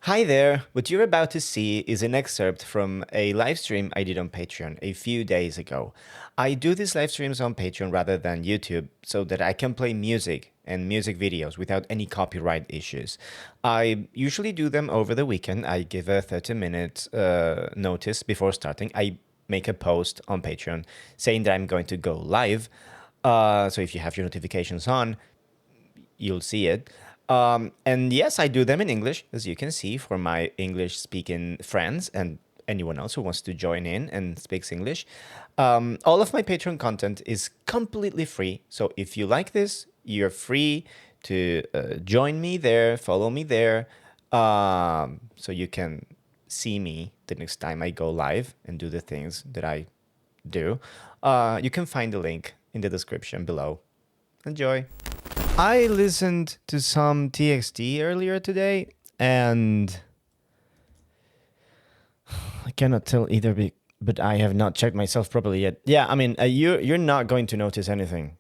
Hi there. What you're about to see is an excerpt from a live stream I did on Patreon a few days ago. I do these live streams on Patreon rather than YouTube so that I can play music and music videos without any copyright issues. I usually do them over the weekend. I give a 30-minute notice before starting. I make a post on Patreon saying that I'm going to go live. So if you have your notifications on, you'll see it. And yes, I do them in English, as you can see, for my English speaking friends and anyone else who wants to join in and speaks English. All of my Patreon content is completely free. So if you like this, you're free to join me there, follow me there, so you can see me the next time I go live and do the things that I do. You can find the link in the description below. Enjoy. I listened to some TXT earlier today, and I cannot tell either, but I have not checked myself properly yet. Yeah, I mean, you're not going to notice anything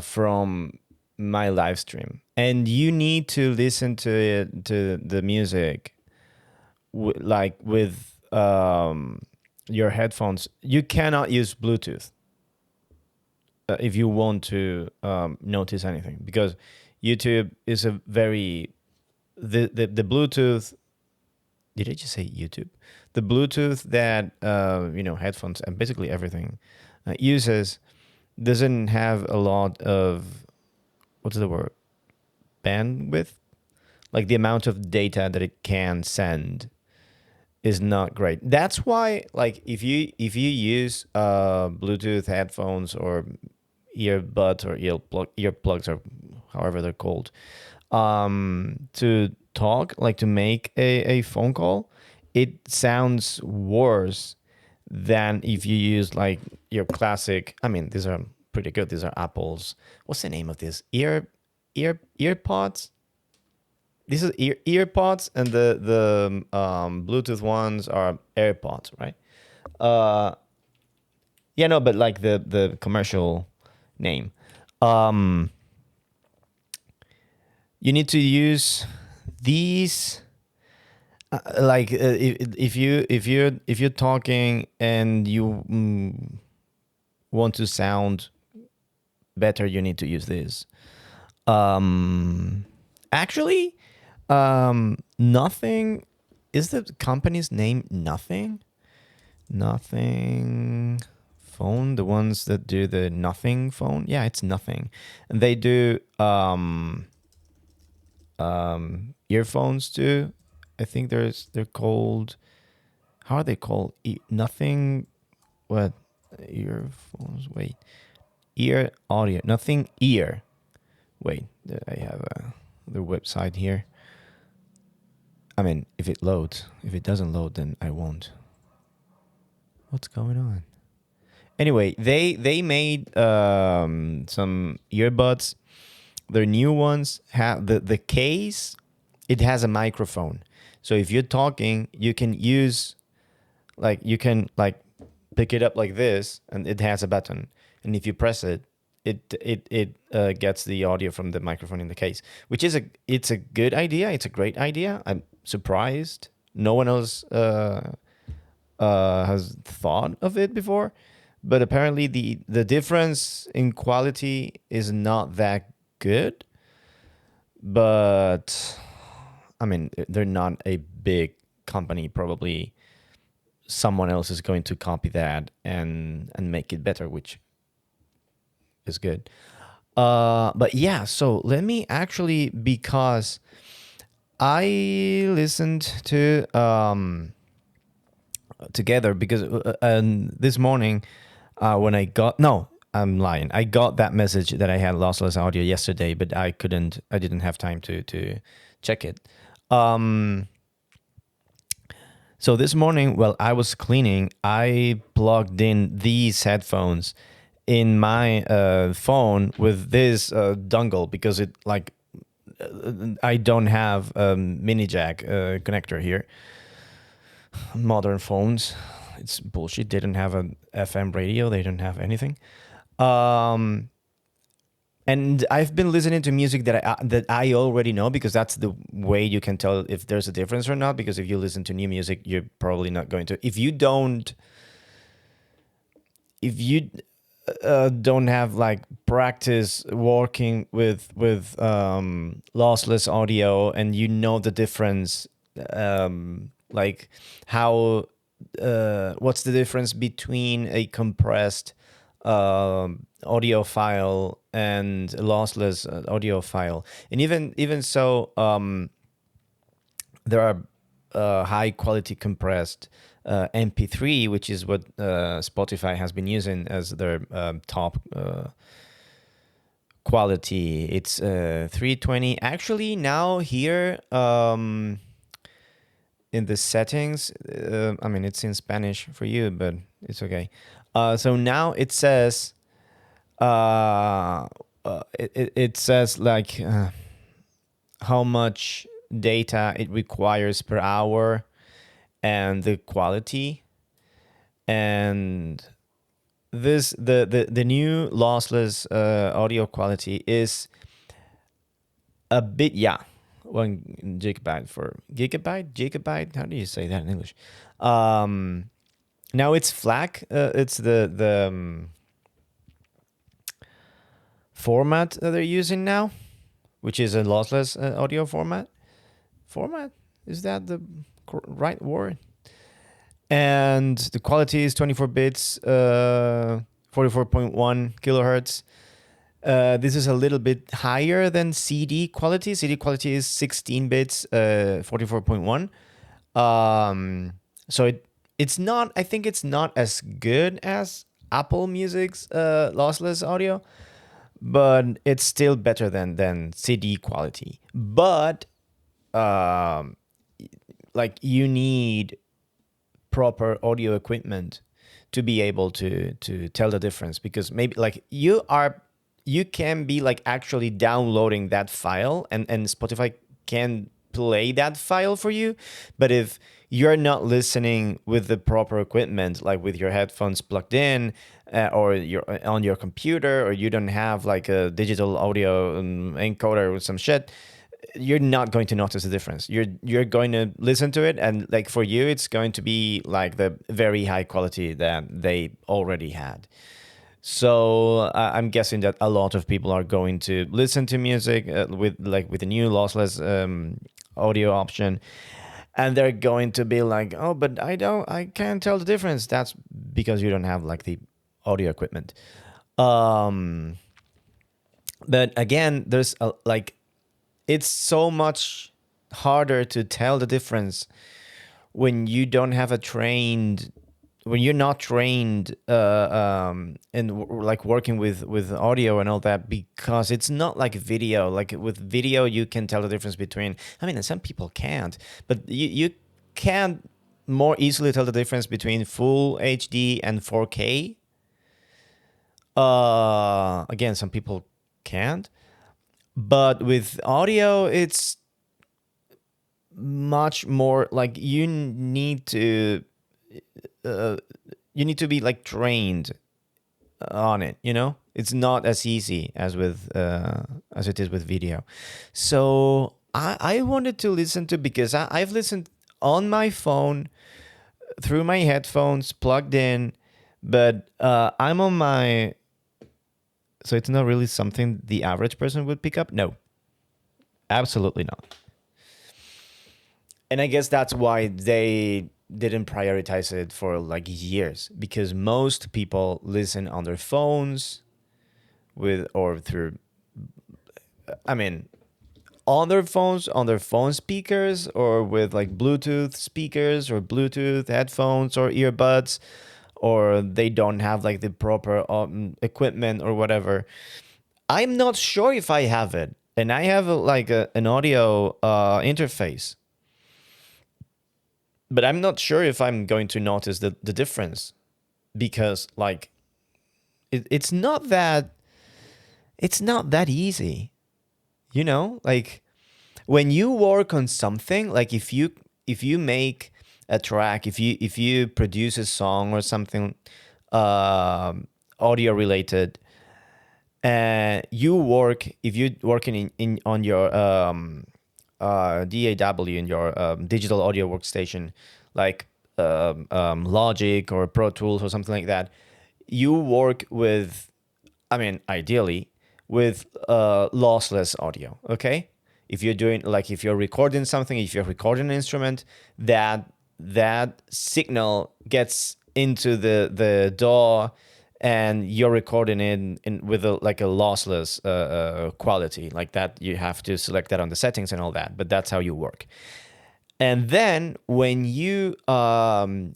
from my live stream, and you need to listen to it to the music like with your headphones. You cannot use Bluetooth if you want to notice anything, because YouTube is a very the Bluetooth. Did I just say YouTube? The Bluetooth that headphones and basically everything uses doesn't have a lot of, what's the word, bandwidth. Like the amount of data that it can send is not great. That's why, like, if you use Bluetooth headphones or earbuds or earplugs or however they're called, to talk, like to make a phone call, it sounds worse than if you use like your classic. I mean, these are pretty good. These are Apple's. What's the name of this? Earpods. This is earpods, and the Bluetooth ones are AirPods, right? Uh, yeah, no, but like the commercial name. Um, you need to use these if you're talking and you want to sound better, you need to use this. Actually, Nothing is the company's name. Nothing phone. The ones that do the Nothing phone. Yeah, it's Nothing, and they do earphones too. I think they're called. How are they called? Nothing. What earphones? Wait, ear audio. Nothing ear. Wait, I have the website here. I mean, if it loads. If it doesn't load, then I won't. What's going on? Anyway, they made some earbuds. Their new ones have the case. It has a microphone, so if you're talking, you can use you can pick it up like this, and it has a button. And if you press it, it gets the audio from the microphone in the case, which is it's a good idea. It's a great idea. I'm surprised no one else has thought of it before, but apparently the difference in quality is not that good. But I mean, they're not a big company. Probably someone else is going to copy that and make it better, which is good. But yeah, so let me actually, because I listened to together, because this morning when I got, no, I'm lying, I got that message that I had lossless audio yesterday, but I didn't have time to check it. So this morning, while I was cleaning, I plugged in these headphones in my phone with this dongle, because it like I don't have a mini jack connector here. Modern phones, it's bullshit. They don't have an FM radio. They don't have anything. And And I've been listening to music that I already know, because that's the way you can tell if there's a difference or not. Because if you listen to new music, you're probably not going to. If you don't have like practice working with lossless audio, and you know the difference, like how what's the difference between a compressed audio file and a lossless audio file. And even so, there are high quality compressed MP3, which is what Spotify has been using as their top quality. It's 320. Actually, now here in the settings, I mean, it's in Spanish for you, but it's okay. So now it says, it says like how much data it requires per hour, and the quality. And the new lossless audio quality is a bit, yeah, 1 gigabyte for gigabyte. How do you say that in English? Now it's FLAC. It's the format that they're using now, which is a lossless audio format. Is that the right word? And the quality is 24 bits, 44.1 kilohertz. This is a little bit higher than CD quality. CD quality is 16 bits, 44.1. So it's not. I think it's not as good as Apple Music's lossless audio, but it's still better than CD quality. But like, you need proper audio equipment to be able to tell the difference, because maybe like you can be like actually downloading that file, and Spotify can play that file for you. But if you're not listening with the proper equipment, like with your headphones plugged in, or you're on your computer, or you don't have like a digital audio encoder with some shit, you're not going to notice the difference. You're going to listen to it, and like for you, it's going to be like the very high quality that they already had. So I'm guessing that a lot of people are going to listen to music with the new lossless audio option, and they're going to be like, oh, but I can't tell the difference. That's because you don't have like the audio equipment. But again, there's like, it's so much harder to tell the difference when you don't have a trained, when you're not trained in like working with audio and all that, because it's not like video. Like with video, you can tell the difference between, I mean, and some people can't, but you can more easily tell the difference between full HD and 4K. Again, some people can't. But with audio, it's much more like uh, you need to be like trained on it. It's not as easy as as it is with video. So I wanted to listen to, because I've listened on my phone through my headphones plugged in, but I'm on my. So it's not really something the average person would pick up. No, absolutely not. And I guess that's why they didn't prioritize it for like years, because most people listen on their phones with or through, I mean, on their phones, on their phone speakers, or with like Bluetooth speakers or Bluetooth headphones or earbuds, or they don't have like the proper equipment or whatever. I'm not sure if I have it, and I have an audio interface, but I'm not sure if I'm going to notice the difference, because like it's not that easy, like when you work on something, like if you make a track, if you produce a song or something audio related, You work, if you're working in on your DAW, in your digital audio workstation, like Logic or Pro Tools or something like that, you work with, I mean, ideally, with lossless audio. Okay, if you're doing, like, if you're recording something, if you're recording an instrument, that signal gets into the DAW, and you're recording it in with a, like a lossless quality, like that. You have to select that on the settings and all that, but that's how you work. And then when you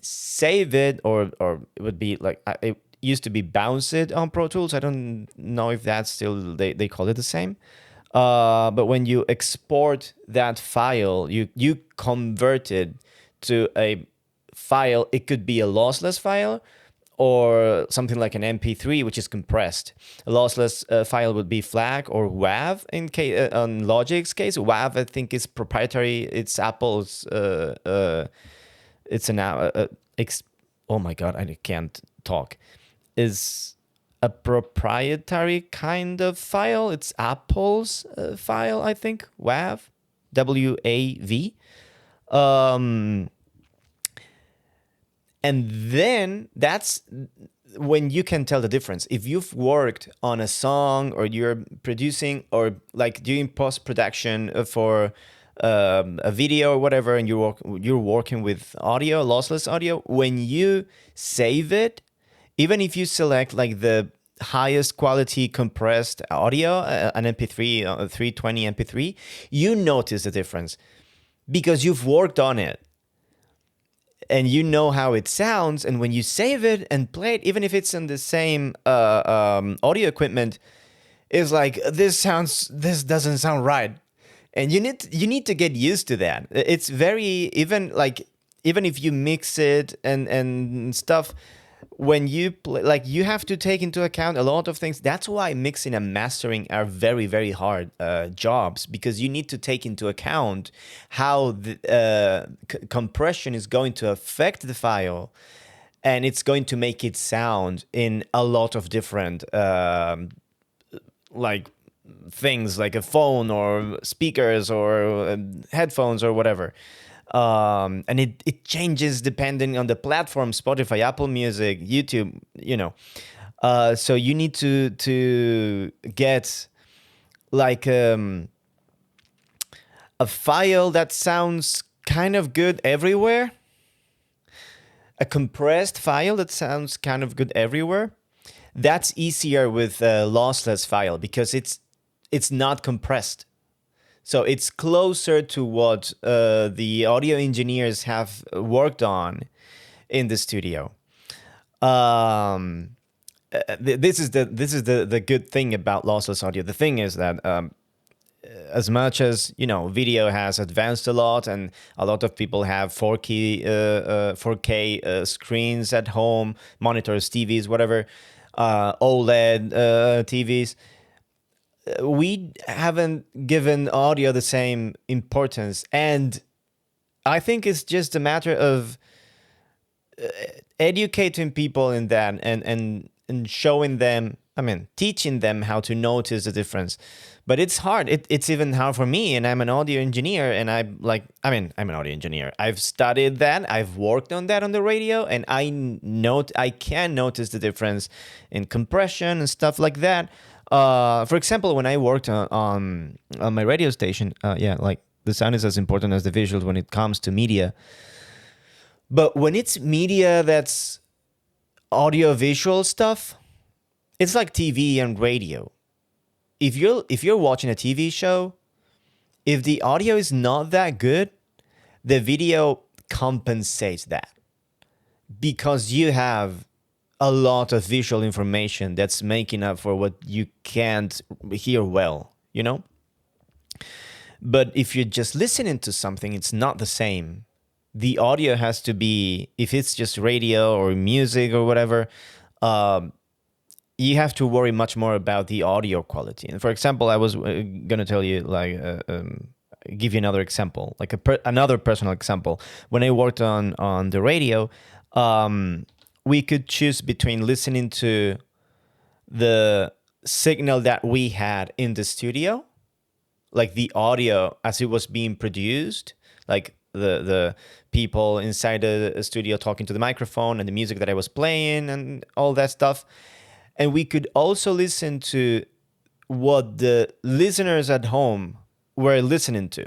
save it, or it would be like, it used to be bounce it on Pro Tools. I don't know if that's still, they call it the same. But when you export that file, you convert it to a file. It could be a lossless file, or something like an MP3, which is compressed. A lossless file would be FLAC or WAV in case, on Logic's case. WAV, I think, is proprietary. It's Apple's. It's an. Oh my God, I can't talk. Is a proprietary kind of file. It's Apple's file, I think. WAV, WAV. Um, and then that's when you can tell the difference. If you've worked on a song, or you're producing, or like doing post production for a video or whatever, and you're working with audio, lossless audio, when you save it, even if you select like the highest quality compressed audio, an MP3, 320 MP3, you notice the difference because you've worked on it and you know how it sounds. And when you save it and play it, even if it's in the same audio equipment, it's like, this doesn't sound right. And you need to get used to that. It's very, even like, even if you mix it and stuff, when you play, like, you have to take into account a lot of things. That's why mixing and mastering are very, very hard jobs, because you need to take into account how the compression is going to affect the file, and it's going to make it sound in a lot of different like things, like a phone or speakers or headphones or whatever. And it changes depending on the platform: Spotify, Apple Music, YouTube, so you need to get like a file that sounds kind of good everywhere, a compressed file that sounds kind of good everywhere. That's easier with a lossless file because it's not compressed. So it's closer to what the audio engineers have worked on in the studio. This is the good thing about lossless audio. The thing is that as much as video has advanced a lot, and a lot of people have 4K screens at home, monitors, TVs, whatever, OLED TVs. We haven't given audio the same importance, and I think it's just a matter of educating people in that, and showing them, I mean, teaching them how to notice the difference. But it's hard. It's even hard for me, and I'm an audio engineer, and I'm an audio engineer. I've studied that. I've worked on that on the radio, and I can notice the difference in compression and stuff like that. For example, when I worked on my radio station, like, the sound is as important as the visuals when it comes to media. But when it's media that's audio-visual stuff, it's like TV and radio. If you're watching a TV show, if the audio is not that good, the video compensates that, because you have a lot of visual information that's making up for what you can't hear well, But if you're just listening to something, it's not the same. The audio has to be, if it's just radio or music or whatever, you have to worry much more about the audio quality. And for example, I was going to tell you, like, give you another example, like another personal example. When I worked on the radio, we could choose between listening to the signal that we had in the studio, like the audio as it was being produced, like the people inside the studio talking to the microphone and the music that I was playing and all that stuff. And we could also listen to what the listeners at home were listening to.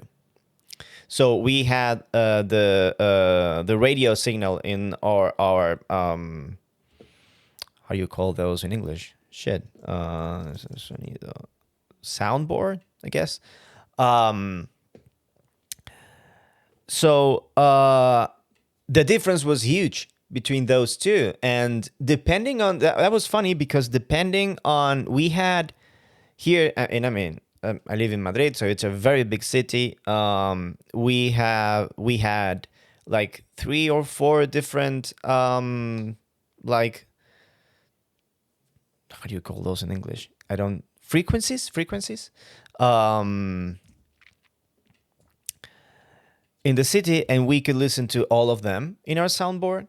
So we had the radio signal in our how do you call those in English? Shit, soundboard, I guess. Um, so the difference was huge between those two, and depending on that was funny because depending on we had here, and I mean, I live in Madrid, so it's a very big city. We had like 3 or 4 different like how do you call those in English? I don't frequencies um, in the city, and we could listen to all of them in our soundboard,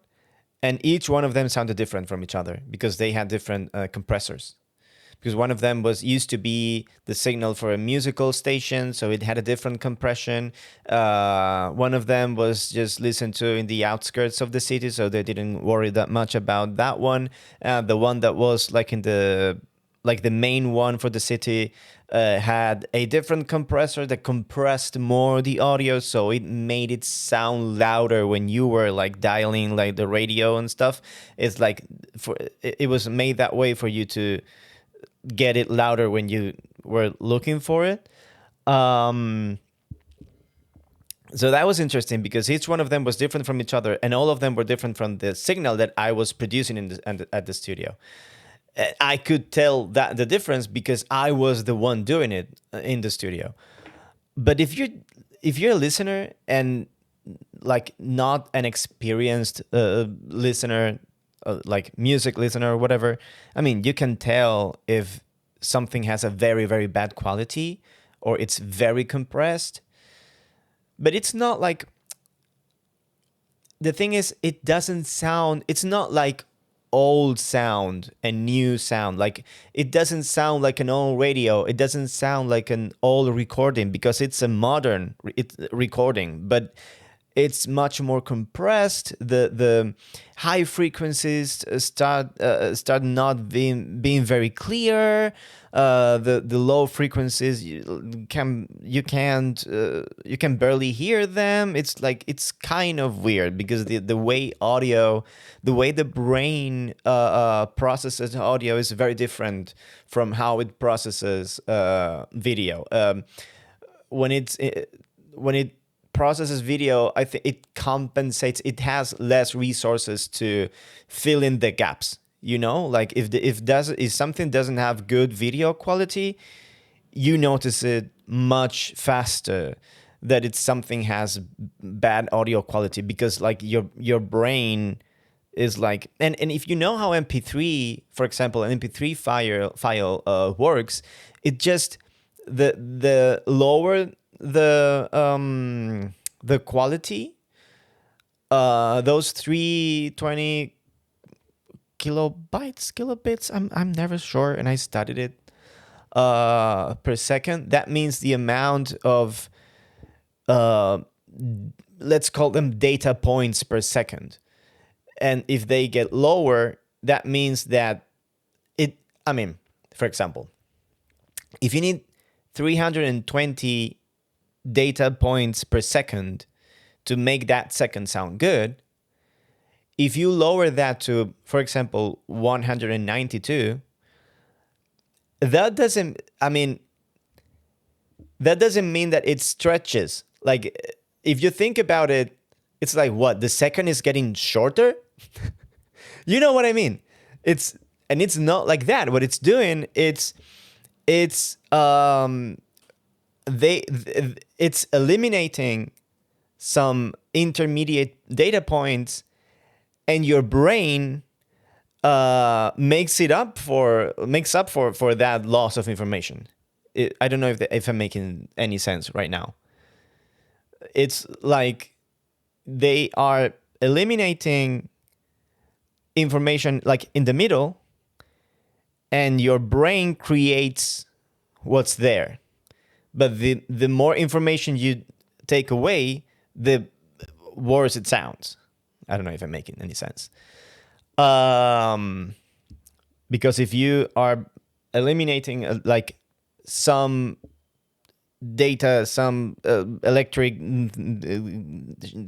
and each one of them sounded different from each other because they had different compressors. Because one of them was used to be the signal for a musical station, so it had a different compression. One of them was just listened to in the outskirts of the city, so they didn't worry that much about that one. The one that was like in the like the main one for the city had a different compressor that compressed more the audio, so it made it sound louder when you were like dialing like the radio and stuff. It's like it was made that way for you to get it louder when you were looking for it. Um, so that was interesting because each one of them was different from each other, and all of them were different from the signal that I was producing at the studio. I could tell that the difference because I was the one doing it in the studio. But if you're a listener and like not an experienced listener, like music listener or whatever, I mean, you can tell if something has a very, very bad quality or it's very compressed. But it's not like, the thing is, it doesn't sound, it's not like old sound and new sound. Like, it doesn't sound like an old radio. It doesn't sound like an old recording because it's a modern recording. But it's much more compressed. The high frequencies start not being very clear. The low frequencies you can barely hear them. It's like it's kind of weird because the way the brain processes audio is very different from how it processes video. When it processes video, I think it compensates. It has less resources to fill in the gaps. Like if something doesn't have good video quality, you notice it much faster that it's something has bad audio quality because like your brain is like, and if you know how MP3, for example, an MP3 file works, it just the lower the quality, those 320 kilobits, I'm never sure, and I studied it, per second. That means the amount of let's call them data points per second. And if they get lower, that means that for example, if you need 320 data points per second to make that second sound good, if you lower that to, for example, 192, that doesn't mean that it stretches. Like, if you think about it, it's like, what, the second is getting shorter? You know what I mean? It's not like that. What it's doing, it's eliminating some intermediate data points, and your brain makes up for that loss of information. I don't know if I'm making any sense right now. It's like they are eliminating information like in the middle, and your brain creates what's there. But the more information you take away, the worse it sounds. I don't know if I'm making any sense. Um, because if you are eliminating like some data, some electric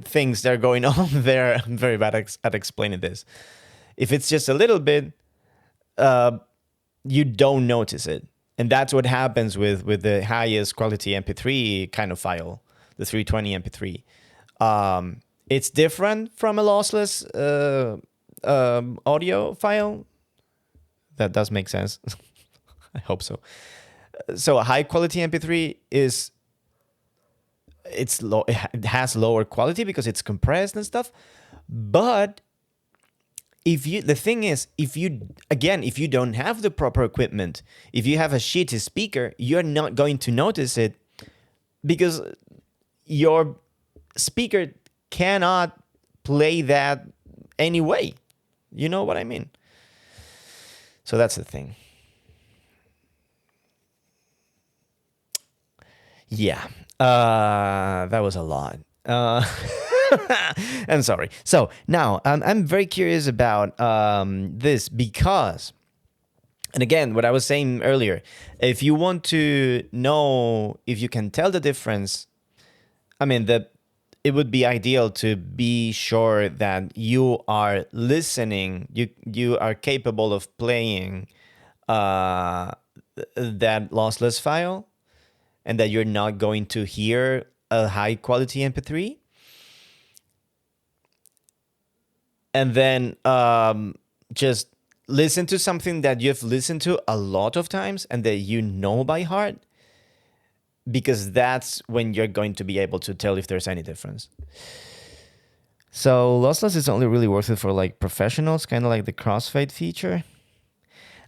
things that are going on there, I'm very bad at explaining this. If it's just a little bit, you don't notice it. And that's what happens with the highest quality MP3 kind of file, the 320 MP3. It's different from a lossless audio file. That does make sense. I hope so. So a high quality MP3 is it's low. It has lower quality because it's compressed and stuff. But if you the thing is, if you don't have the proper equipment, if you have a shitty speaker, you're not going to notice it because your speaker cannot play that anyway. You know what I mean? So that's the thing. Yeah, that was a lot. I'm sorry. So now I'm very curious about this because, and again, what I was saying earlier, if you want to know if you can tell the difference, I mean, it would be ideal to be sure that you are listening, you are capable of playing that lossless file, and that you're not going to hear a high quality MP3. And then just listen to something that you've listened to a lot of times and that you know by heart, because that's when you're going to be able to tell if there's any difference. So lossless is only really worth it for like professionals, kind of like the crossfade feature.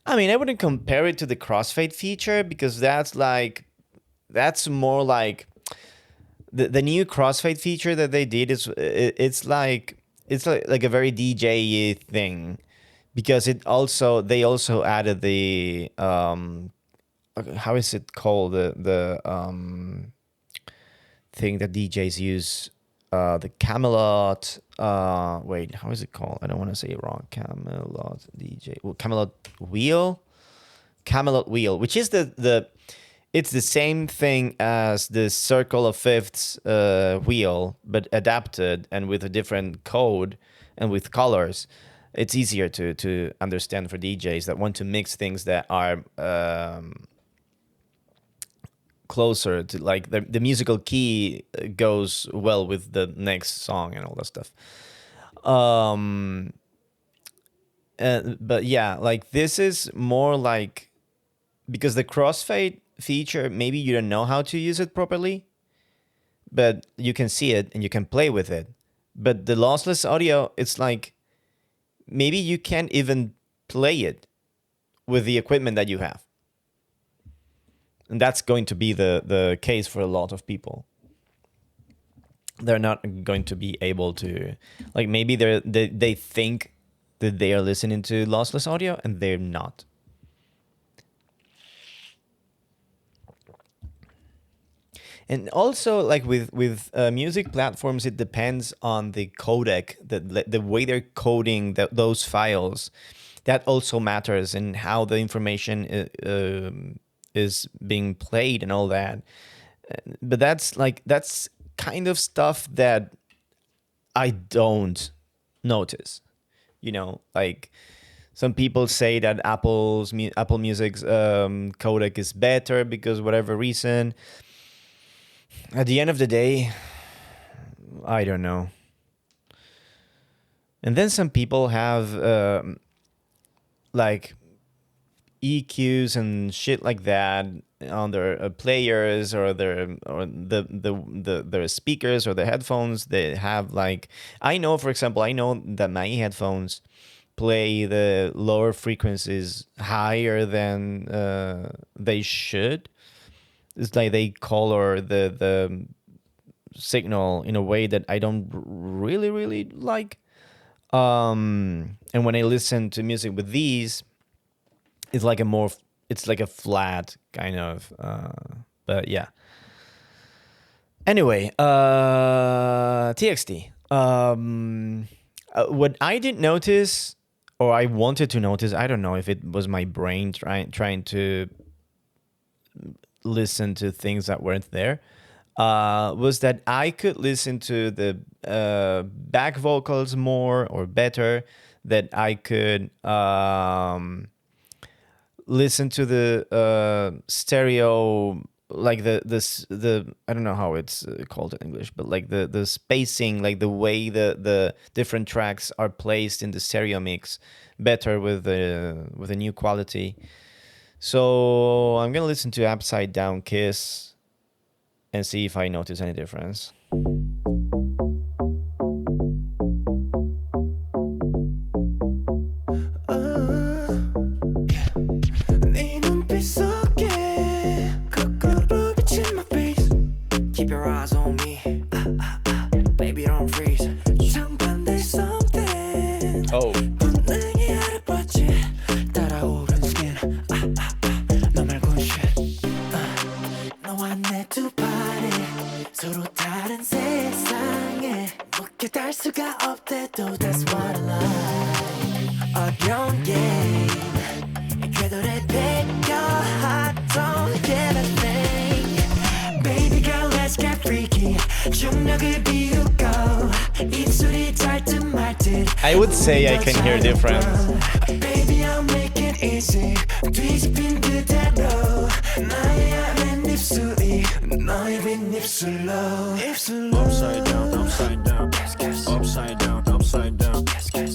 I mean, I wouldn't compare it to the crossfade feature because that's more like the new crossfade feature that they did is it's like a very DJ thing, because they also added the how is it called, the thing that DJs use, the Camelot, wait, how is it called? I don't want to say it wrong. Camelot DJ, well, Camelot wheel, which is it's the same thing as the circle of fifths wheel, but adapted and with a different code and with colors. It's easier to understand for DJs that want to mix things that are closer to, like, the musical key goes well with the next song and all that stuff. But yeah, like this is more like, because the crossfade feature, maybe you don't know how to use it properly, but you can see it and you can play with it. But the lossless audio, it's like maybe you can't even play it with the equipment that you have. And that's going to be the case for a lot of people. They're not going to be able to, like, maybe they think that they are listening to lossless audio and they're not. And also, like with music platforms, it depends on the codec, the way they're coding those files. That also matters in how the information is being played and all that. But that's kind of stuff that I don't notice. You know, like some people say that Apple Music's codec is better because whatever reason. At the end of the day, I don't know. And then some people have like EQs and shit like that on their players or their speakers or the headphones. They have, like, I know, for example, I know that my headphones play the lower frequencies higher than they should. It's like they color the signal in a way that I don't really like. And when I listen to music with these, it's like a more, it's like a flat kind of, but yeah. Anyway, TXT. What I didn't notice, or I wanted to notice, I don't know if it was my brain trying to listen to things that weren't there, was that I could listen to the back vocals more or better. That I could listen to the stereo, like the I don't know how it's called in English, but like the spacing, like the way the different tracks are placed in the stereo mix better with a new quality. So I'm gonna listen to Upside Down Kiss and see if I notice any difference. Keep your eyes on me, baby, don't freeze. 상반될 something. Oh. 본능이 알아봤지. 따라오른 skin. 너 말곤 shit. 너와 내 두 발이 서로 다른 세상에 묶여 닿을 수가 없대도 that's what I like. 어려운 게임 궤도를 비껴. I don't give a thing. Baby girl, let's get freaky. 중력을 비우고 입술이 닿듯 말듯. I would say I can hear difference. Baby, I'll make it easy. 뒤집힌 그대로 나의 맨입술이 너의 윗입술로. Upside down, upside down, upside down, upside down,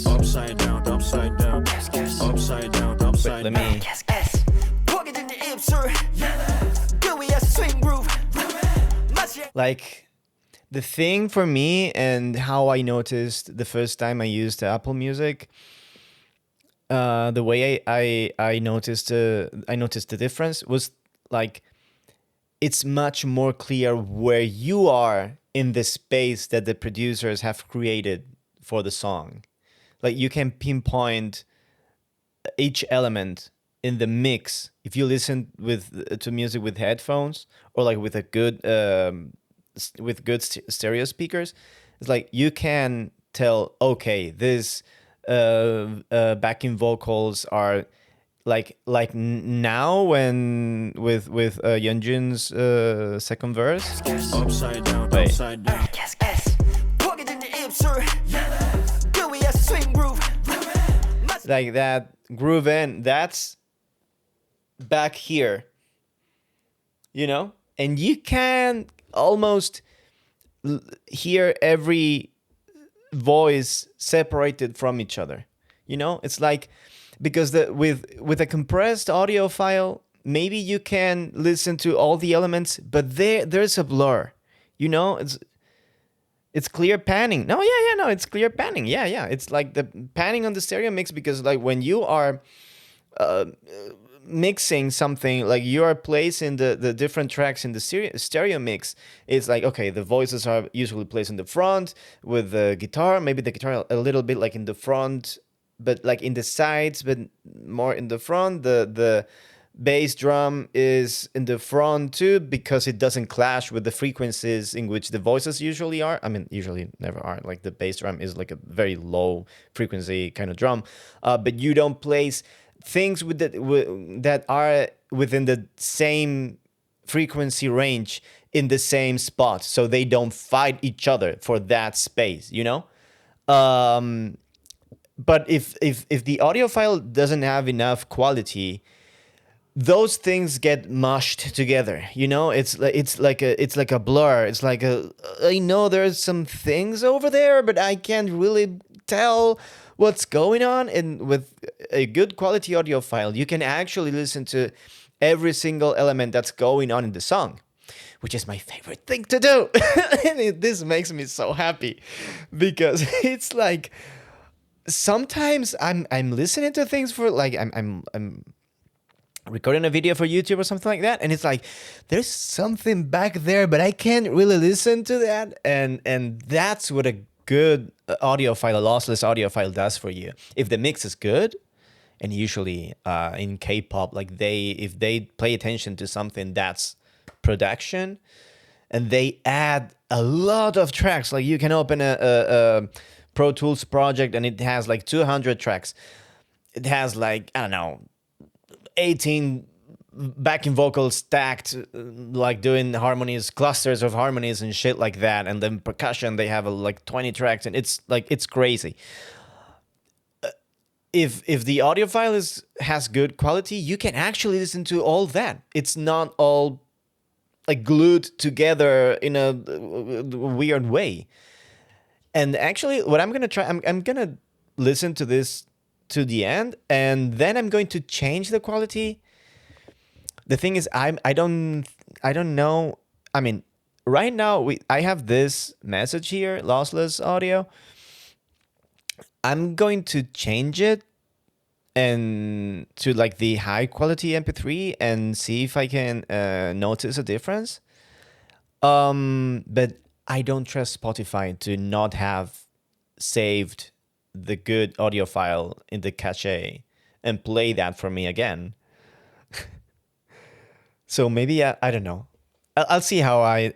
upside down, upside down, upside down, upside Let down. me. 포개 든 입술 그 위에 swing groove. Like, the thing for me and how I noticed the first time I used Apple Music, the way I noticed the difference was like, it's much more clear where you are in the space that the producers have created for the song. Like, you can pinpoint each element in the mix if you listen to music with headphones or like with a good with good stereo speakers. It's like you can tell, okay, this backing vocals are like now when with Yeonjun's second verse. Upside down, Wait. upside down. 포개 든 입술 그 위에 swing groove. Like that groove in, that's back here, you know, and you can almost hear every voice separated from each other, you know. It's like, because with a compressed audio file, maybe you can listen to all the elements, but there's a blur, you know. It's clear panning. No, it's clear panning. Yeah. It's like the panning on the stereo mix, because like when you are mixing something, like you are placing the different tracks in the stereo mix, it's like, okay, the voices are usually placed in the front with the guitar, maybe the guitar a little bit like in the front, but like in the sides, but more in the front. The bass drum is in the front too, because it doesn't clash with the frequencies in which the voices usually are. I mean, usually never are. Like the bass drum is like a very low frequency kind of drum, but you don't place things that are within the same frequency range in the same spot, so they don't fight each other for that space, you know. But if the audio file doesn't have enough quality, those things get mushed together, you know. It's like a blur. It's like I know there's some things over there, but I can't really tell what's going on. And with a good quality audio file, you can actually listen to every single element that's going on in the song, which is my favorite thing to do. And this makes me so happy, because it's like sometimes I'm listening to things for like I'm recording a video for YouTube or something like that, and it's like there's something back there, but I can't really listen to that, and that's what a good audio file, a lossless audio file, does for you. If the mix is good, And usually in K-pop, like if they pay attention to something that's production, and they add a lot of tracks. Like you can open a Pro Tools project and it has like 200 tracks. It has like, I don't know, 18 backing vocals stacked, like doing harmonies, clusters of harmonies and shit like that. And then percussion, they have like 20 tracks, and it's like, it's crazy. If the audio file has good quality, you can actually listen to all that. It's not all like glued together in a weird way. And actually, what I'm gonna try, I'm gonna listen to this to the end, and then I'm going to change the quality. The thing is, I don't know. I mean, right now I have this message here, lossless audio. I'm going to change it and to like the high quality MP3 and see if I can notice a difference. But I don't trust Spotify to not have saved the good audio file in the cache and play that for me again. So maybe I don't know. I'll see how I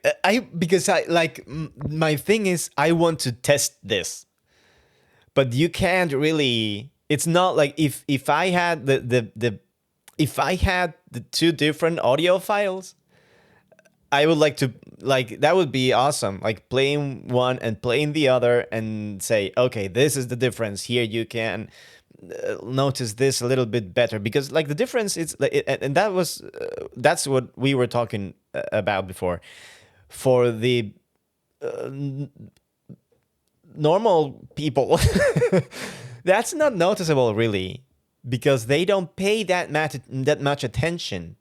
because I like my thing is I want to test this, but you can't really. It's not like if I had the if I had the two different audio files, I would like to, like, that would be awesome. Like playing one and playing the other and say, okay, this is the difference. Here you can notice this a little bit better, because like the difference it's like, and that's what we were talking about before. For the normal people, that's not noticeable really, because they don't pay that much attention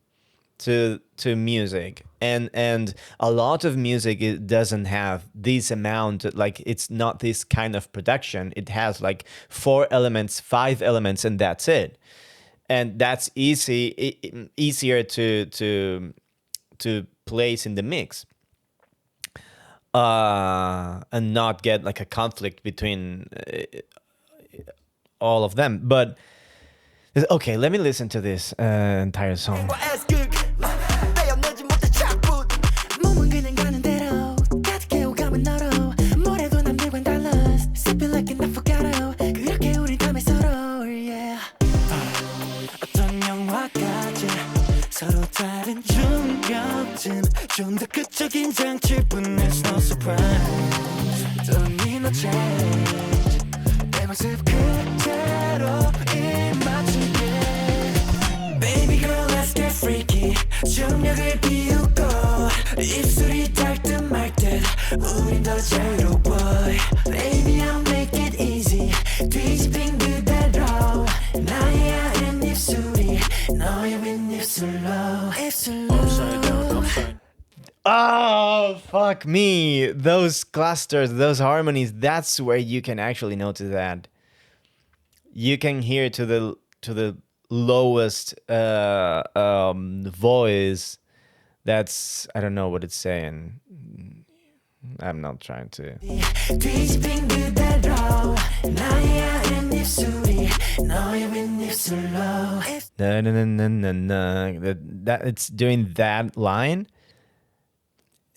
to music, and a lot of music, it doesn't have this amount, like it's not this kind of production. It has like 4 elements, 5 elements, and that's it. And that's easier to place in the mix, and not get like a conflict between all of them. But okay, let me listen to this entire song. 몸은 그냥 가는 대로 가득해 오감은 너로 뭐래도 남들과는 달라 Sipping like an avocado 그렇게 우린 닮아 서로 yeah. 어떤 영화 같지 서로 다른 중간쯤 좀 더 극적인 장치뿐 It's no surprise Don't need no change 내 모습 그대로 입맞출게 Baby girl let's get freaky 중력을 비우고 입술이 닿을 듯 말 듯 우린 더 자유로워 Baby I'll make it easy 뒤집힌 그대로 나의 아랫 입술이 너의 윗입술로 Upside down, upside. Oh, fuck me. Those clusters, those harmonies, that's where you can actually notice that. You can hear to the lowest voice. That's, I don't know what it's saying. I'm not trying to. 뒤집힌 그대로 나의 아랫 입술이 너의 윗입술로 Na, na, na, na, na, na. That it's doing that line.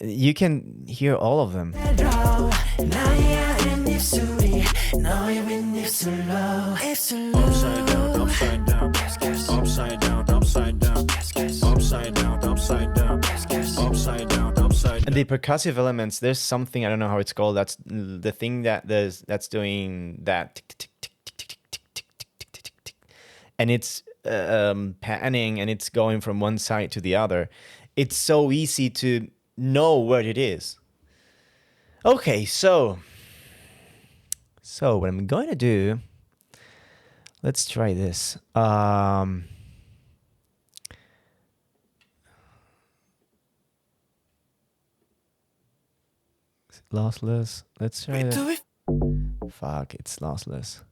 You can hear all of them. 나의 아랫 입술이 너의 윗입술로 Upside down, upside down. Upside down, upside down. Upside down, upside down. Upside down, upside And down. the percussive elements, there's something, I don't know how it's called. That's the thing that's doing that tick, tick, tick, tick, tick, tick, tick, tick, tick, tick, tick, tick. And it's panning, and it's going from one side to the other. It's so easy to know what it is. Okay, so what I'm going to do, let's try this. Lossless. Let's try that. Fuck, it's lossless.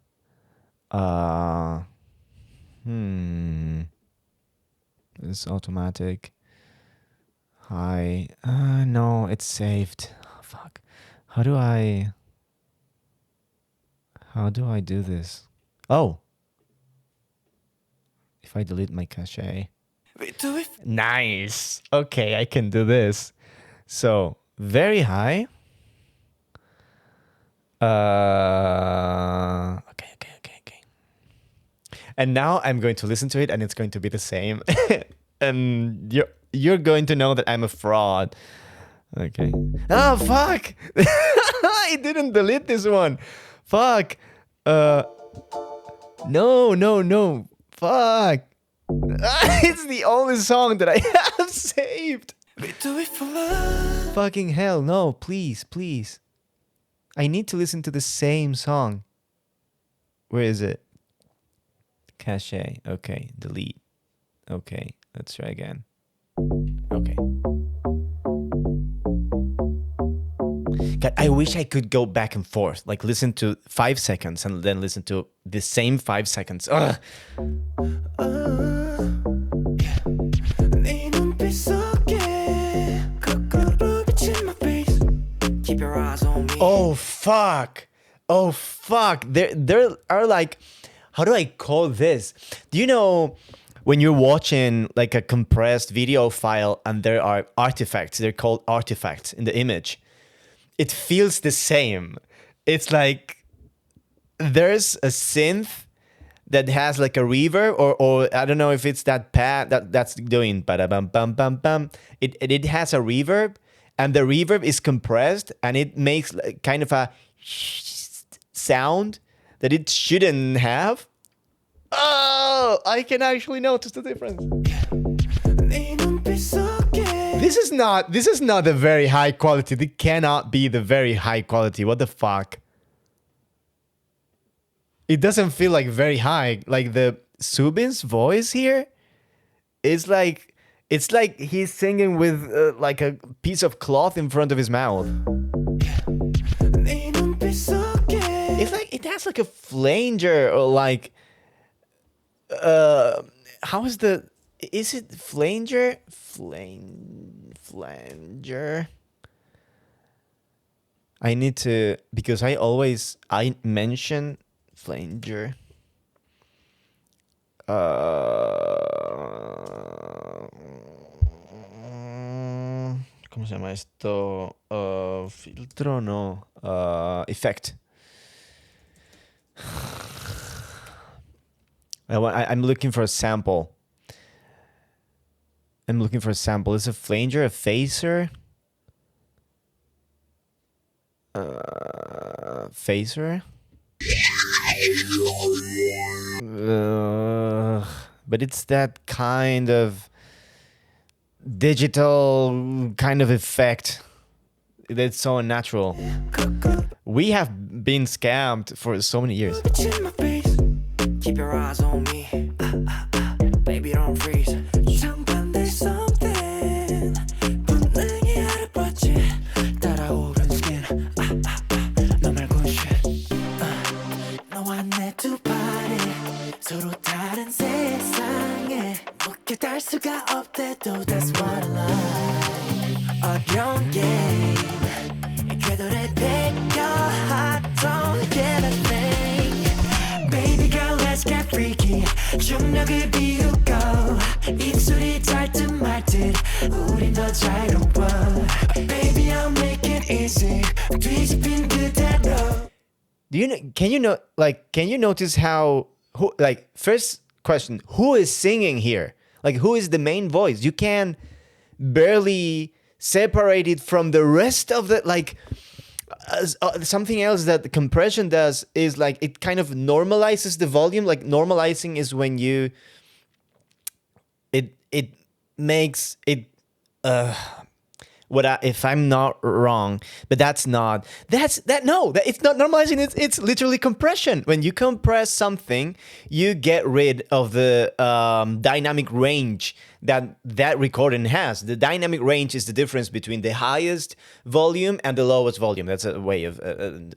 It's automatic. Hi. No, it's saved. Oh, fuck. How do I do this? Oh. If I delete my cache. We do it. Nice. Okay, I can do this. So very high. Okay. And now I'm going to listen to it, and it's going to be the same. And you're going to know that I'm a fraud. Okay. Oh fuck! I didn't delete this one. Fuck. No. Fuck. It's the only song that I have saved. We do it for love. Fucking hell, no, please. I need to listen to the same song. Where is it? Cache. Okay, delete. Okay, let's try again. Okay. God, I wish I could go back and forth, like listen to 5 seconds and then listen to the same 5 seconds. Ugh. 네 눈빛 속에 거꾸로 비친 my face. Keep your eyes on me. Oh fuck. There are like, how do I call this? Do you know when you're watching like a compressed video file and there are artifacts, they're called artifacts in the image. It feels the same. It's like there's a synth that has like a reverb, or I don't know if it's that pad that's doing ba-da-bum bum bum bum. It has a reverb, and the reverb is compressed, and it makes like kind of a sound that it shouldn't have. Oh, I can actually notice the difference. 네 눈빛 속에 This is not the very high quality. It cannot be the very high quality. What the fuck? It doesn't feel like very high. Like the Subin's voice here is like, it's like he's singing with like a piece of cloth in front of his mouth. 네 눈빛 속에 It's like it has like a flanger, or like how is the, is it flanger? Flanger. I need to, because I mention flanger. ¿Cómo se llama esto? Filtro, no. Effect. I'm looking for a sample. Is a flanger a phaser? Phaser? But it's that kind of digital kind of effect that's so unnatural. We have been scammed for so many years. 비친 my face. Keep your eyes on me. Baby, don't freeze. 정반대 something. 본능이 알아봤지. 따라오른 skin. 너 말고 shit. 너와 내 두 발이 서로 다른 세상에 묶여 닿을 수가 없대도 that's what I like. 어려운 게임. 궤도를 pick your heart, don't give a thing. Baby girl, let's get freaky. 중력을 비우고 입술이 닿듯 말듯 우린 더 자유로워. Baby, I'll make it easy. 뒤집힌 그대로. Can you notice how, who, like, first question, who is singing here? Like, who is the main voice? You can barely separate it from the rest of the, like, something else that the compression does is like it kind of normalizes the volume. Like normalizing is when you, it makes it, if I'm not wrong, but it's not normalizing. It's literally compression. When you compress something, you get rid of the dynamic range that recording has. The dynamic range is the difference between the highest volume and the lowest volume. That's a way of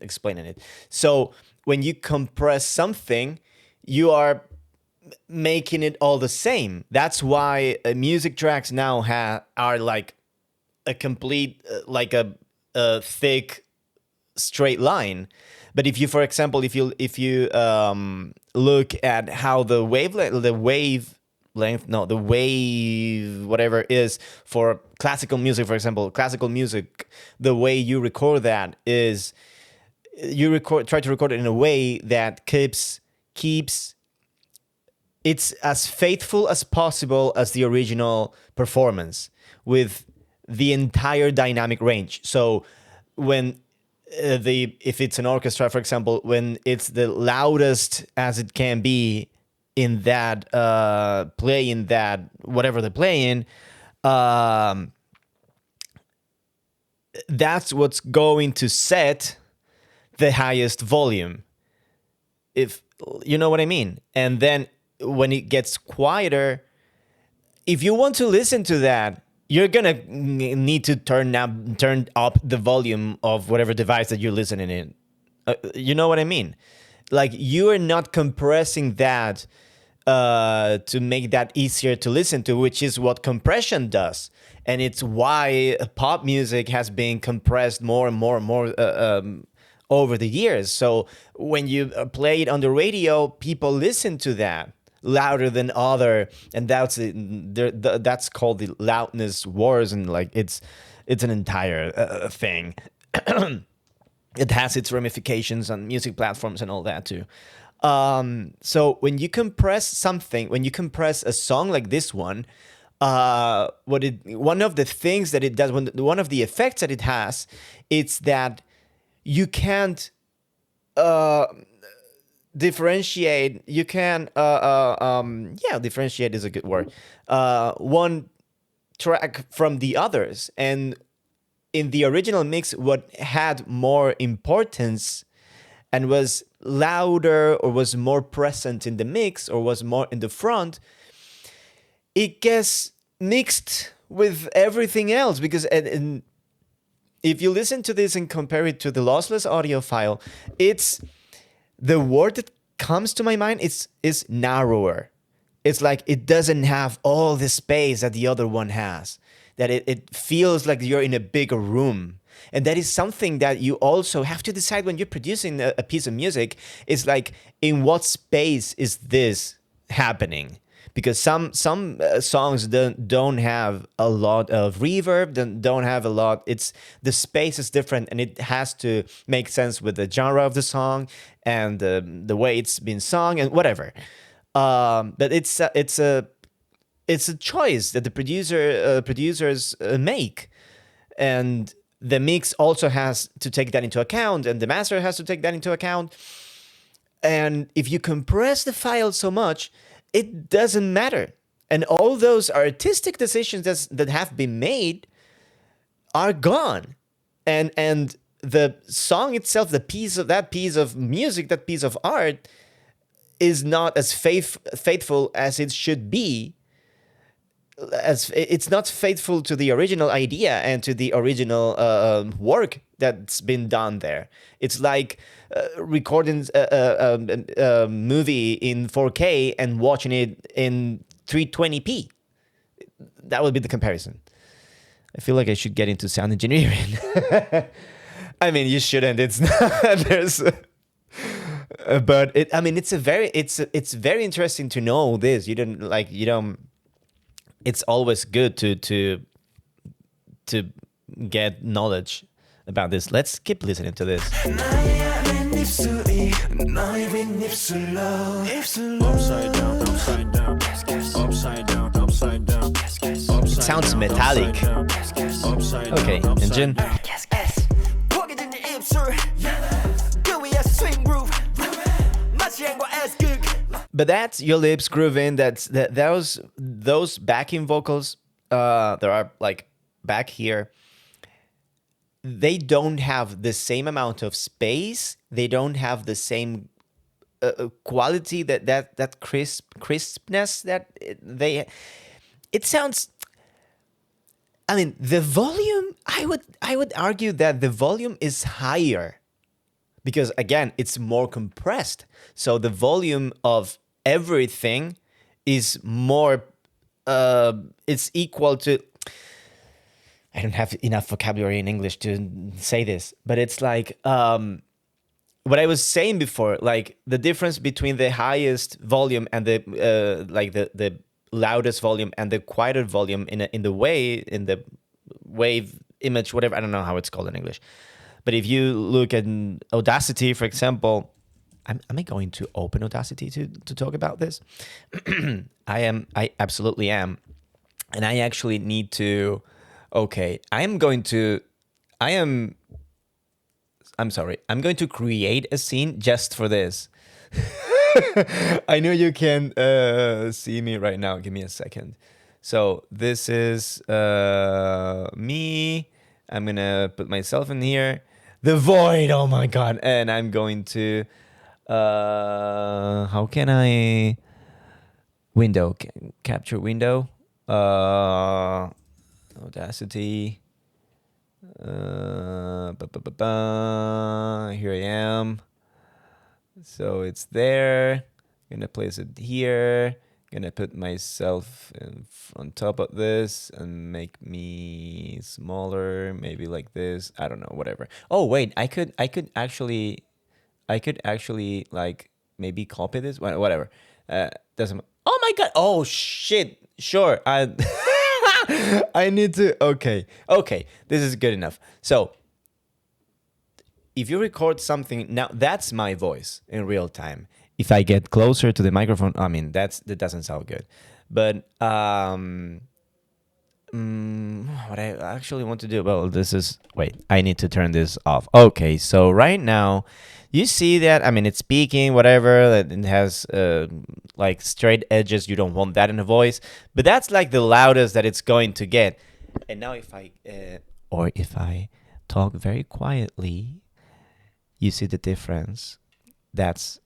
explaining it. So when you compress something, you are making it all the same. That's why music tracks now are like a complete, like a thick straight line. But if you, for example, if you look at how the wave whatever is for classical music, for example, classical music, the way you record that is try to record it in a way that keeps it's as faithful as possible as the original performance with the entire dynamic range. So when if it's an orchestra, for example, when it's the loudest as it can be in that playing that whatever they're playing, um, that's what's going to set the highest volume, if you know what I mean. And then when it gets quieter, if you want to listen to that, you're gonna need to turn up the volume of whatever device that you're listening in. You know what I mean? Like, you are not compressing that to make that easier to listen to, which is what compression does. And it's why pop music has been compressed more and more and more over the years. So when you play it on the radio, people listen to that louder than other, and that's called the loudness wars, and like it's an entire thing. It has its ramifications on music platforms and all that too. So when you compress something, when you compress a song like this one, one of the things that it does, one of the effects that it has, it's that you can't differentiate. You can differentiate is a good word. One track from the others, and in the original mix, what had more importance and was louder or was more present in the mix or was more in the front, it gets mixed with everything else. Because and if you listen to this and compare it to the lossless audio file, it's the word that comes to my mind is narrower. It's like it doesn't have all the space that the other one has. That it feels like you're in a bigger room. And that is something that you also have to decide when you're producing a piece of music. It's like, in what space is this happening? Because some songs don't have a lot of reverb, don't have a lot. It's the space is different, and it has to make sense with the genre of the song and the way it's been sung and whatever. But it's a choice that the producers make, and the mix also has to take that into account, and the master has to take that into account. And if you compress the file so much, it doesn't matter. And all those artistic decisions that have been made are gone. And the song itself, that piece of music, that piece of art, is not as faithful as it should be. As it's not faithful to the original idea and to the original work that's been done there. It's like recording a movie in 4K and watching it in 320p. That would be the comparison. I feel like I should get into sound engineering. I mean, you shouldn't. It's not. There's. But it's very interesting to know this. You don't. It's always good to get knowledge about this. Let's keep listening to this. Upside down, upside down, upside down, upside down. It sounds metallic. Okay, engine. But that's your lips grooving. Those backing vocals that are like back here. They don't have the same amount of space. They don't have the same quality, that crispness that they. It sounds. I mean, the volume. I would argue that the volume is higher, because again, it's more compressed. So the volume of everything is more. It's equal to. I don't have enough vocabulary in English to say this, but it's like what I was saying before, like the difference between the highest volume and the like the loudest volume and the quieter volume in the wave image, whatever, I don't know how it's called in English. But if you look at Audacity, for example, am I going to open Audacity to talk about this? I absolutely am. And I actually need to, okay, I'm sorry, I'm going to create a scene just for this. I know you can see me right now. Give me a second. So this is me. I'm gonna put myself in here. The void. Oh my god! And I'm going to. How can I? Window capture window. Audacity. Here I am. So it's there. Gonna place it here. Gonna put myself on top of this and make me smaller, maybe like this. I don't know, whatever. Oh wait, I could actually like maybe copy this. Whatever. Doesn't. Oh my god. Oh shit. Sure. I I need to. Okay. Okay. This is good enough. So if you record something now, that's my voice in real time. If I get closer to the microphone, I mean that doesn't sound good. But what I actually want to do, well, this is wait, I need to turn this off. Okay, so right now, you see that, I mean, it's speaking, whatever. It has like straight edges. You don't want that in a voice, but that's like the loudest that it's going to get. And now if I talk very quietly, you see the difference. That's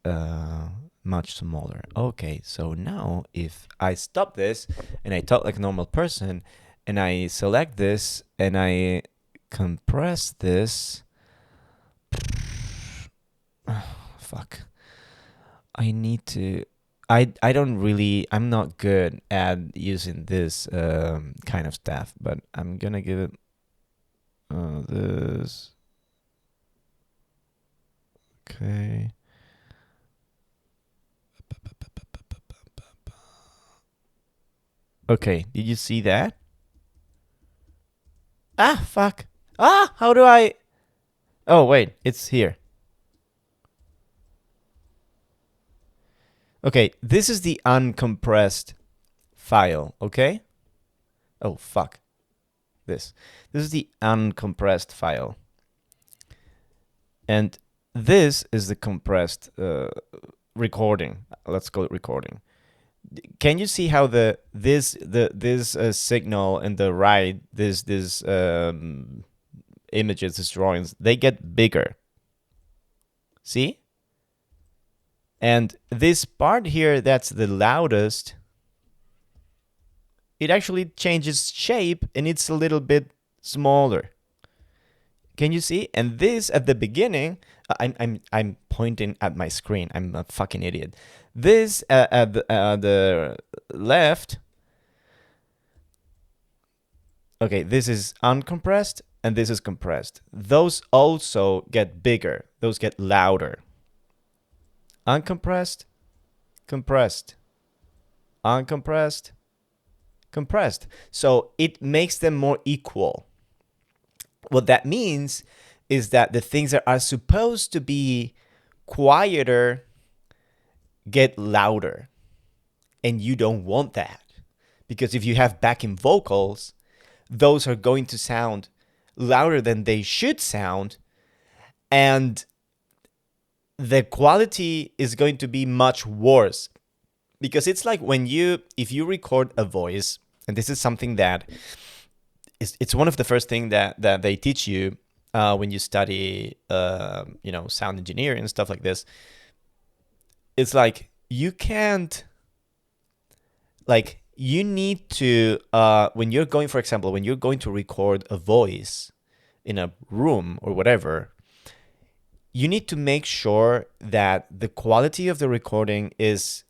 much smaller. Okay, so now if I stop this and I talk like a normal person and I select this and I compress this, fuck. I need to. I'm not good at using this kind of stuff, but I'm gonna give it this. Okay. Okay, did you see that? Ah, fuck. Ah, how do I? Oh, wait, it's here. Okay, this is the uncompressed file, okay? Oh, fuck. This is the uncompressed file. And this is the compressed recording. Let's call it recording. Can you see how this signal in the right, this images, these drawings, they get bigger? See? And this part here, that's the loudest, it actually changes shape and it's a little bit smaller. Can you see? And this at the beginning, I'm pointing at my screen. I'm a fucking idiot. This at the left. Okay, this is uncompressed and this is compressed. Those also get bigger. Those get louder. Uncompressed, compressed, uncompressed, compressed. So it makes them more equal. What that means is that the things that are supposed to be quieter get louder. And you don't want that. Because if you have backing vocals, those are going to sound louder than they should sound. And the quality is going to be much worse. Because it's like if you record a voice, and this is something that it's one of the first things that they teach you when you study, sound engineering and stuff like this. It's like you can't, like you need to, when you're going, for example, when you're going to record a voice in a room or whatever, you need to make sure that the quality of the recording is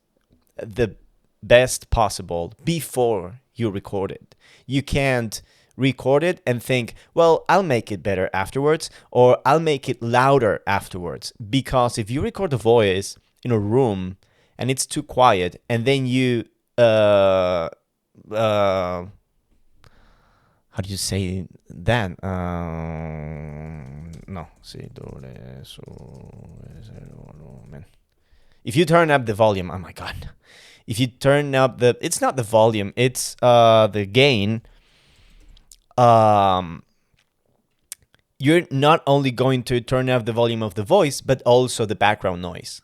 the best possible before you record it. You can't record it and think, well, I'll make it better afterwards, or I'll make it louder afterwards. Because if you record a voice in a room and it's too quiet, and then you how do you say that? No, si, do, re, so, man. If you turn up the volume, oh my god. If you turn up it's not the volume, it's the gain. You're not only going to turn up the volume of the voice, but also the background noise.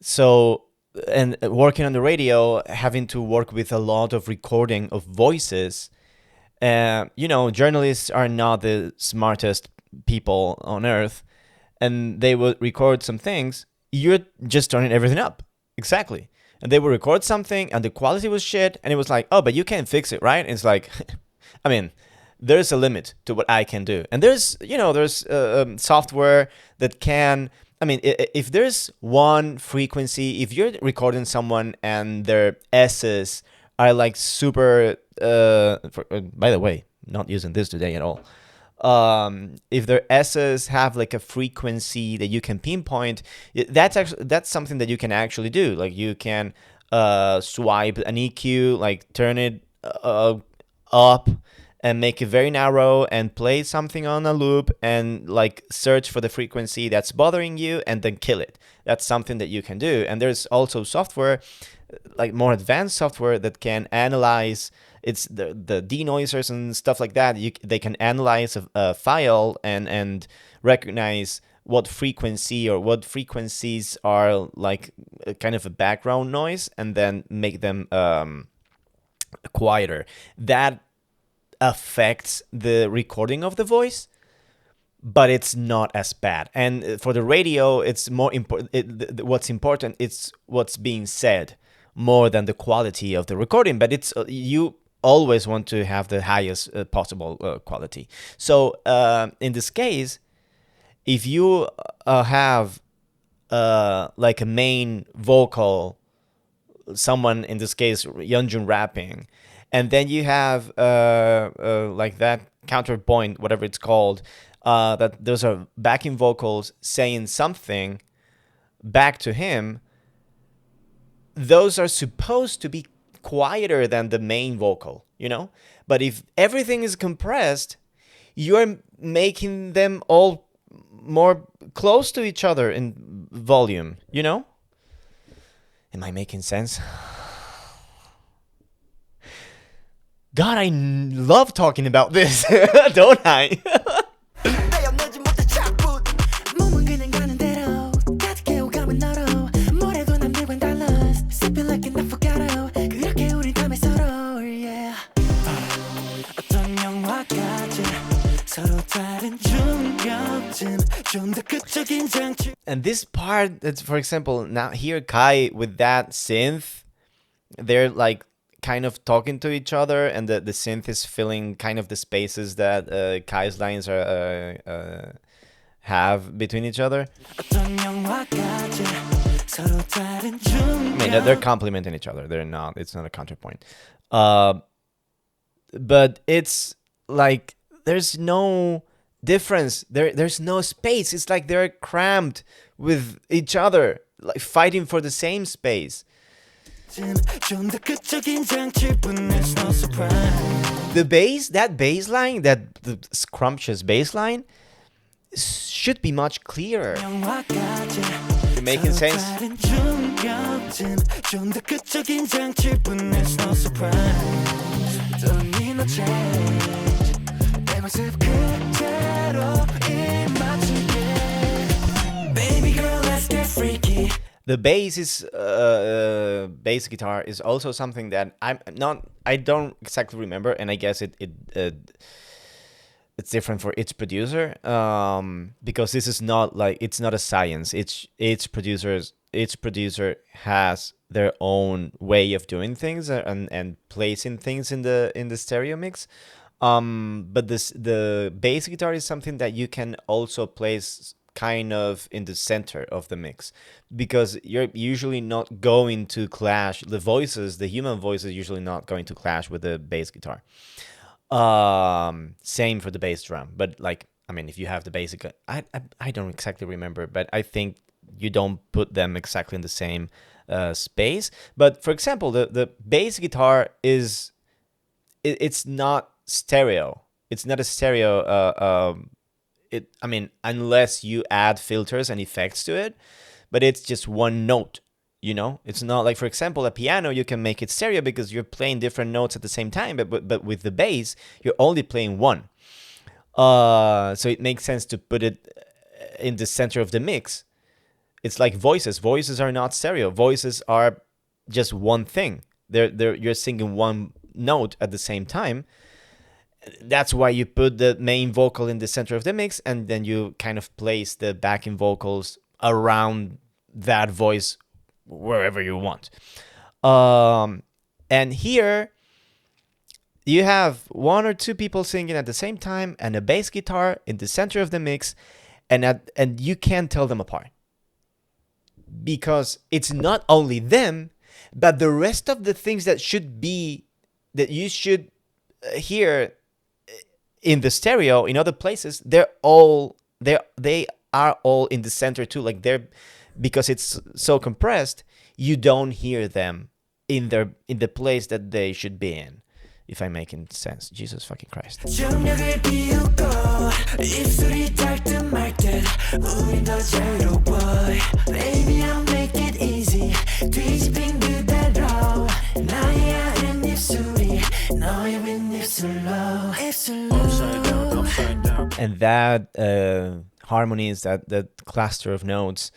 So, and working on the radio, having to work with a lot of recording of voices, journalists are not the smartest people on earth, and they will record some things. You're just turning everything up. Exactly. And they will record something and the quality was shit, and it was like, oh, but you can't fix it, right? And it's like, I mean, there's a limit to what I can do. And there's software that can, I mean, if there's one frequency, if you're recording someone and their S's are like super, by the way, not using this today at all. If their S's have like a frequency that you can pinpoint, that's something that you can actually do. Like you can swipe an EQ, like turn it up and make it very narrow and play something on a loop and like search for the frequency that's bothering you and then kill it. That's something that you can do. And there's also software, like more advanced software, that can analyze it's the denoisers and stuff like that. They can analyze a file and recognize what frequency or what frequencies are like a kind of a background noise, and then make them quieter. That affects the recording of the voice, but it's not as bad. And for the radio, it's more important. What's important, it's what's being said more than the quality of the recording. But it's you always want to have the highest possible quality. So in this case, if you have like a main vocal, someone, in this case Yeonjun, rapping, and then you have like that counterpoint, whatever it's called, that those are backing vocals saying something back to him, those are supposed to be quieter than the main vocal, But if everything is compressed, you're making them all more close to each other in volume, Am I making sense? God, I love talking about this, don't I? 떼어내지 못해 착붙 몸은 그냥 가는 대로 가득해 오감은 너로 뭐래도 남들과는 달라 Sip it like an avocado 그렇게 우린 닮아 서로 yeah. 어떤 영화 같이 서로 다른 중격쯤 좀 더 극적인 장치. And this part, that's, for example, now here Kai with that synth, they're like kind of talking to each other, and the synth is filling kind of the spaces that Kai's lines are have between each other. I mean, they're complementing each other. They're not. It's not a counterpoint. But it's like there's no difference. There's no space. It's like they're crammed with each other, like fighting for the same space. The bass, that bass line, that the scrumptious bass line, should be much clearer. You're making sense? Baby girl, let's get freaky. The bass is bass guitar is also something that I don't exactly remember, and I guess it's different for each producer, because this is not like, it's not a science. Each producer has their own way of doing things and placing things in the stereo mix. But the bass guitar is something that you can also place kind of in the center of the mix, because you're usually not going to clash the human voice is usually not going to clash with the bass guitar. Same for the bass drum, but like, I mean, if you have the basic, I don't exactly remember, but I think you don't put them exactly in the same space. But for example, the bass guitar is it's not stereo. It's not a stereo. I mean, unless you add filters and effects to it, but it's just one note. It's not like, for example, a piano. You can make it stereo because you're playing different notes at the same time. But with the bass, you're only playing one. So it makes sense to put it in the center of the mix. It's like voices. Voices are not stereo. Voices are just one thing. You're singing one note at the same time. That's why you put the main vocal in the center of the mix, and then you kind of place the backing vocals around that voice wherever you want. And here you have one or two people singing at the same time and a bass guitar in the center of the mix, and you can't tell them apart. Because it's not only them, but the rest of the things that you should hear in the stereo in other places, they are all in the center too. Like, because it's so compressed, you don't hear them in the place that they should be in. If I'm making sense. Jesus fucking Christ. 중력을 비우고 입술이 닿든 말든 우린 더 자유로워 Baby I'll make it easy 뒤집힌 그대로 나의 아랫 입술이 너의 윗입술로 Upside down, upside down. And that harmonies, that cluster of notes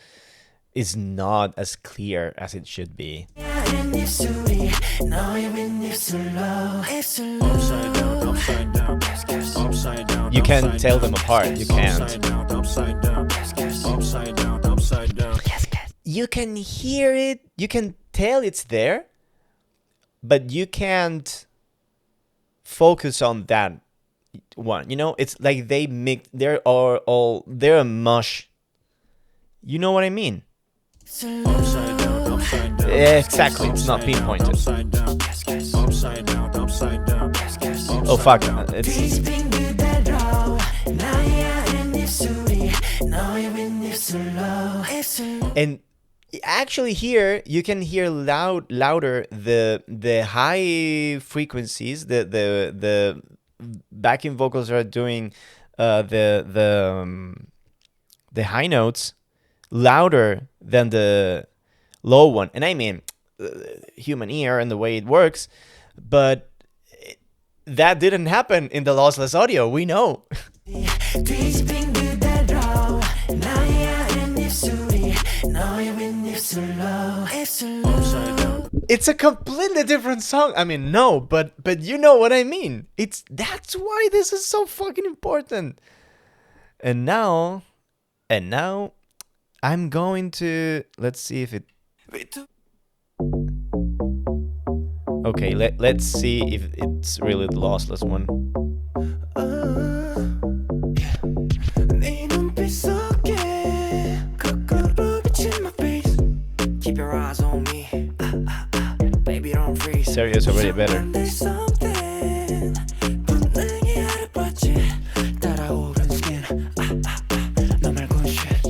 is not as clear as it should be. 아랫 입술이 너의 윗입술로 Upside down, upside down. Upside down. You can't upside tell down. them apart. You can't. Upside down, upside down. Upside down, upside down. You can hear it. You can tell it's there, but you can't focus on that one. It's like they mix. They're a mush. You know what I mean? Upside down, upside down. Yeah, exactly. It's not pinpointed. Upside down. Upside down, upside down. Oh fuck! It's 뒤집힌 그대로 나의 아랫 입술이 너의 윗입술로 and actually here you can hear louder the high frequencies. The backing vocals are doing the high notes louder than the low one. And I mean, human ear and the way it works, but that didn't happen in the lossless audio. We know. 뒤집힌 그대로 나의 아랫 입술이 너의 윗입술로 Upside down. It's a completely different song. I mean, no, but you know what I mean. That's why this is so fucking important. And now I'm going to, let's see if it. Okay, let's see if it's really the lossless one. 네 눈빛 속에 거꾸로 비친 my face Keep your eyes on me Baby don't freeze Stereo is already better. There's something 본능이 알아봤지 따라오른 skin 너 말곤 shit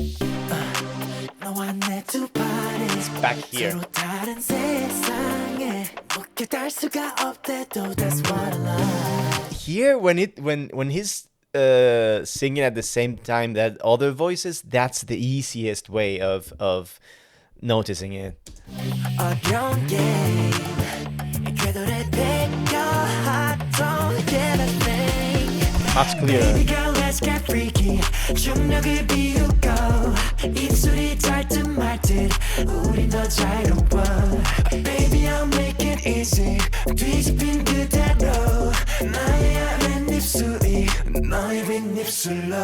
너와 내 두 발이 Back here. 서로 다른 세상에 묶여 닿을 수가 없대도 That's what I love Here, when he's singing at the same time that other voices, that's the easiest way of noticing it. 어려운 게임 궤도를 비껴하던 everything That's clear. Baby girl let's get freaky 중력을 비우고 입술이 닿듯 말듯 우린 더 자유로워 Baby I'll make it easy 뒤집힌 그대로 나의 아랫 입술이 너의 윗입술로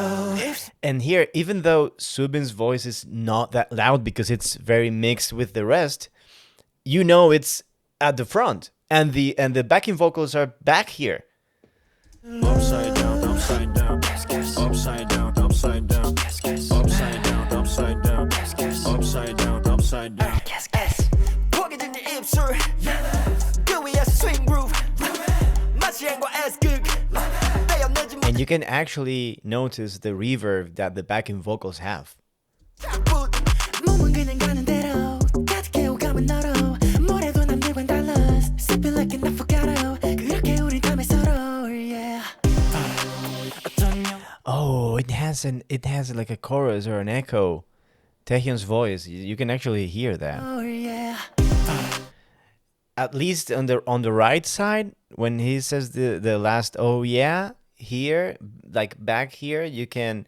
And here, even though Subin's voice is not that loud because it's very mixed with the rest, it's at the front, and the backing vocals are back here. Upside down, upside down. Upside down, upside down. Upside down, upside down. Upside down, upside down. 포개 든 네 입술 그 위에서 swing groove 마치 행과 S 극 you can actually notice the reverb that the backing vocals have. 몸은 그냥 가는 대로 가득해 오감은 너로 뭐래도 남들과는 달라 Sip it like an affogato 그렇게 우린 탐해 서로 yeah. Oh, it has like a chorus or an echo. Taehyun's voice, you can actually hear that. Oh yeah. At least on the right side, when he says the last oh yeah, here, like back here, you can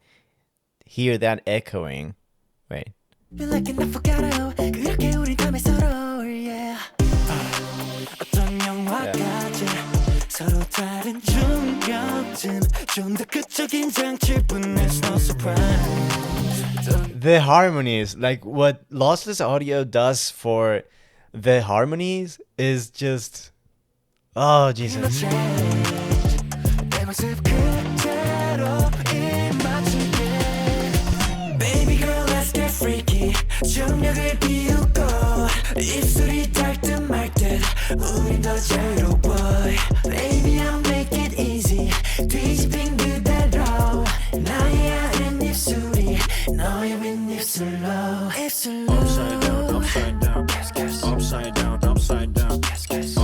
hear that echoing. Wait. Feel like an affogato 그렇게 우린 탐해 서로 yeah. 어떤 영화 같아 서로 다른 중력쯤 좀 더 극적인 장치뿐 There's no surprise The harmonies, like what lossless audio does for the harmonies is just, oh Jesus. 내 모습 그대로 입맞출게 Baby girl let's get freaky 중력을 비우고 입술이 닿을 듯 말 듯 우린 더 자유로워 Baby I'll make it easy 뒤집힌 그대로 나의 아는 입술이 너의 윗입술로 입술로 Upside down, upside down, upside down, upside down,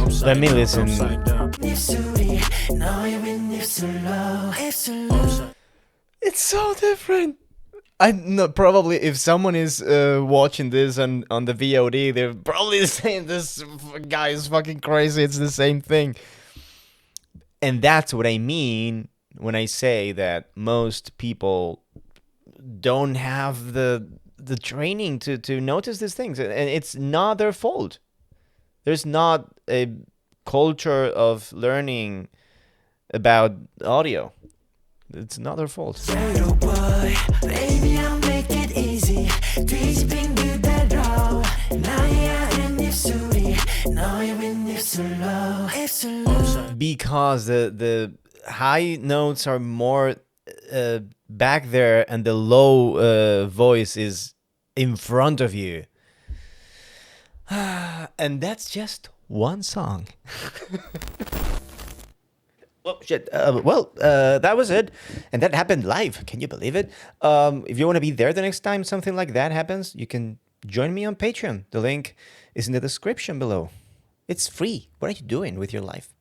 upside Let me down, listen. upside down. 입술이 너의 윗입술로 입술로 It's so different. I know, probably if someone is watching this on the VOD, they're probably saying this guy is fucking crazy. It's the same thing. And that's what I mean when I say that most people don't have the training to notice these things, and it's not their fault. There's not a culture of learning about audio. It's not their fault. Baby, I'll make it easy. 뒤집힌 그대로 나의 아는 입술이 너의 윗입술로 입술로 Because the high notes are more back there and the low voice is in front of you. And that's just one song. Oh, shit. That was it. And that happened live. Can you believe it? If you want to be there the next time something like that happens, you can join me on Patreon. The link is in the description below. It's free. What are you doing with your life?